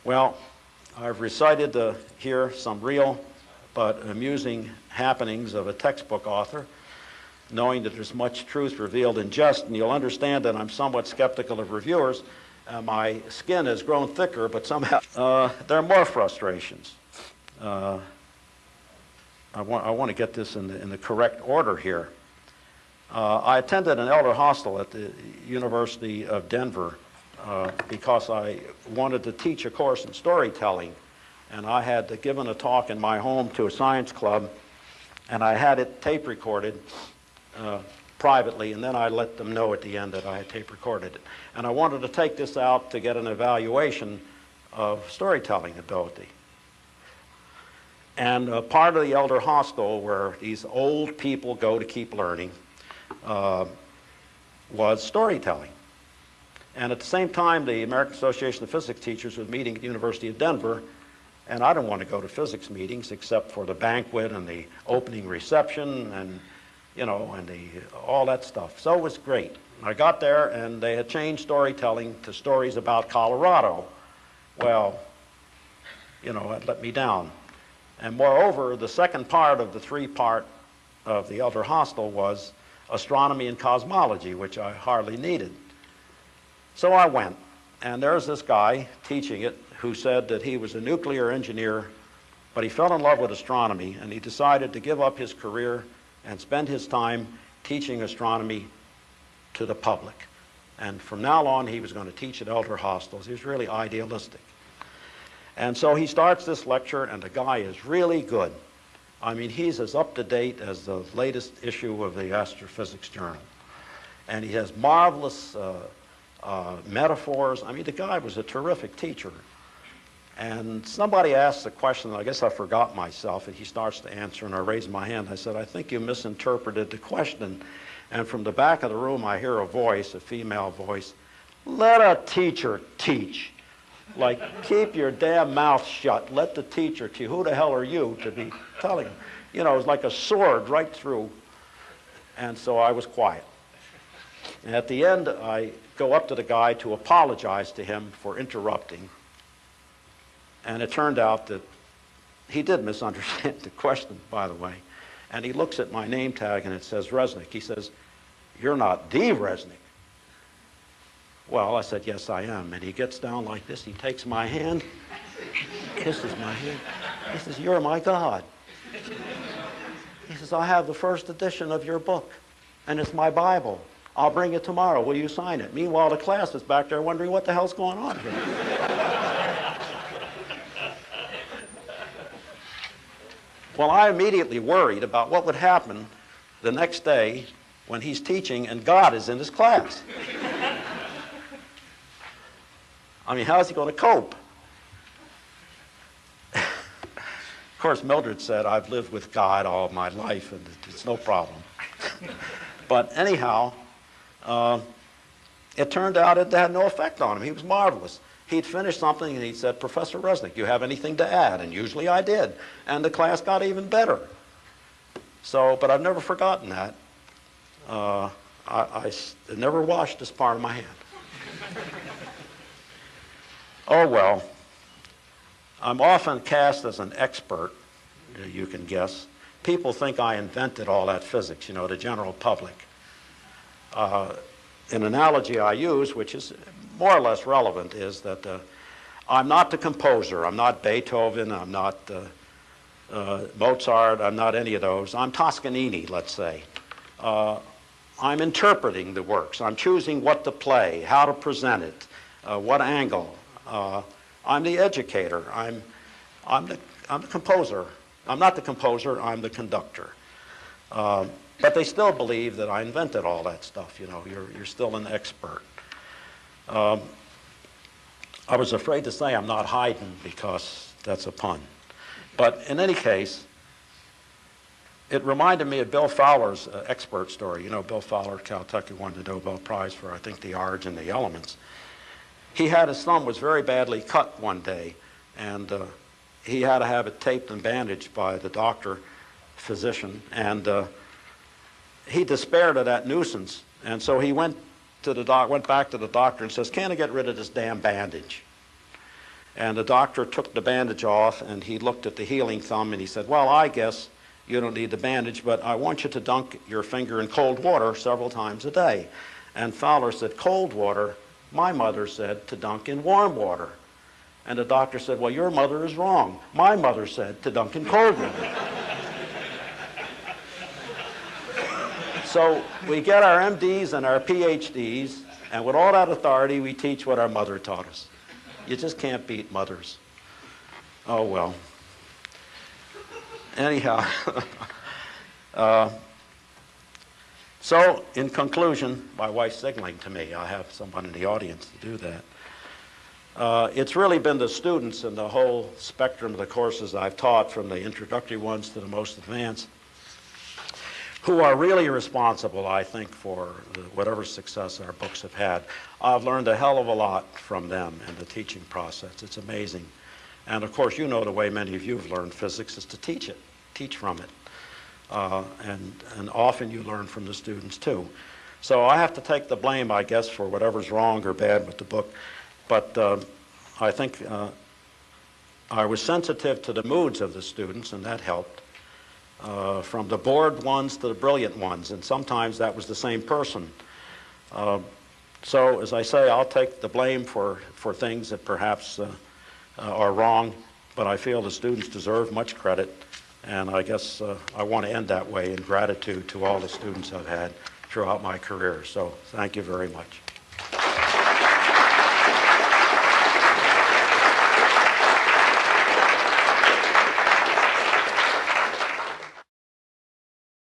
Well, I've recited here some real but amusing happenings of a textbook author, knowing that there's much truth revealed in jest, and you'll understand that I'm somewhat skeptical of reviewers. My skin has grown thicker, but somehow there are more frustrations. I want to get this in the correct order here. I attended an elder hostel at the University of Denver because I wanted to teach a course in storytelling, and I had given a talk in my home to a science club, and I had it tape recorded privately, and then I let them know at the end that I had tape recorded it. And I wanted to take this out to get an evaluation of storytelling ability. And part of the elder hostel, where these old people go to keep learning, was storytelling. And at the same time, the American Association of Physics Teachers was meeting at the University of Denver, and I didn't want to go to physics meetings except for the banquet and the opening reception and, you know, and all that stuff. So it was great. I got there, and they had changed storytelling to stories about Colorado. Well, you know, that let me down. And moreover, the second part of the three-part of the elder hostel was astronomy and cosmology, which I hardly needed. So I went, and there's this guy teaching it who said that he was a nuclear engineer, but he fell in love with astronomy, and he decided to give up his career and spend his time teaching astronomy to the public. And from now on, he was going to teach at elder hostels. He was really idealistic. And so he starts this lecture, and the guy is really good. I mean, he's as up-to-date as the latest issue of the Astrophysics Journal. And he has marvelous metaphors. I mean, the guy was a terrific teacher. And somebody asked a question, I guess I forgot myself, and he starts to answer, and I raised my hand. I said, I think you misinterpreted the question. And from the back of the room, I hear a voice, a female voice, let a teacher teach. Like, keep your damn mouth shut. Let the teacher teach. Who the hell are you to be telling him? You know, it was like a sword right through. And so I was quiet. And at the end, I go up to the guy to apologize to him for interrupting. And it turned out that he did misunderstand the question, by the way. And he looks at my name tag, and it says Resnick. He says, you're not the Resnick. Well, I said, yes, I am. And he gets down like this. He takes my hand, kisses my hand. He says, you're my God. He says, I have the first edition of your book, and it's my Bible. I'll bring it tomorrow. Will you sign it? Meanwhile, the class is back there wondering what the hell's going on here. Well, I immediately worried about what would happen the next day when he's teaching and God is in his class. I mean, how is he going to cope? Of course, Mildred said, I've lived with God all my life, and it's no problem. But anyhow, it turned out it had no effect on him. He was marvelous. He'd finished something, and he said, Professor Resnick, you have anything to add? And usually I did. And the class got even better. So, but I've never forgotten that. I never washed this part of my hand. Oh, well, I'm often cast as an expert, you can guess. People think I invented all that physics, you know, the general public. An analogy I use, which is more or less relevant, is that I'm not the composer. I'm not Beethoven. I'm not Mozart. I'm not any of those. I'm Toscanini, let's say. I'm interpreting the works. I'm choosing what to play, how to present it, what angle. I'm the educator. I'm the composer. I'm not the composer. I'm the conductor. But they still believe that I invented all that stuff. You know, you're still an expert. I was afraid to say I'm not Haydn because that's a pun. But in any case, it reminded me of Bill Fowler's expert story. You know, Bill Fowler, Caltech, won the Nobel Prize for, I think, the origin of the elements. He had his thumb was very badly cut one day, and he had to have it taped and bandaged by the doctor, physician, and he despaired of that nuisance, and so he went back to the doctor and says, "Can I get rid of this damn bandage?" And the doctor took the bandage off, and he looked at the healing thumb, and he said, well, I guess you don't need the bandage, but I want you to dunk your finger in cold water several times a day. And Fowler said, cold water? My mother said to dunk in warm water. And the doctor said, well, your mother is wrong. My mother said to dunk in cold water. So we get our MDs and our PhDs, and with all that authority, we teach what our mother taught us. You just can't beat mothers. Oh, well. Anyhow, so in conclusion, my wife's signaling to me. I have someone in the audience to do that. It's really been the students and the whole spectrum of the courses I've taught, from the introductory ones to the most advanced, who are really responsible, I think, for whatever success our books have had. I've learned a hell of a lot from them in the teaching process. It's amazing. And of course, you know the way many of you have learned physics is to teach it, teach from it. And often you learn from the students too. So I have to take the blame, I guess, for whatever's wrong or bad with the book. But I think I was sensitive to the moods of the students, and that helped. From the bored ones to the brilliant ones, and sometimes that was the same person. So, as I say, I'll take the blame for things that perhaps are wrong, but I feel the students deserve much credit, and I guess I want to end that way in gratitude to all the students I've had throughout my career. So, thank you very much.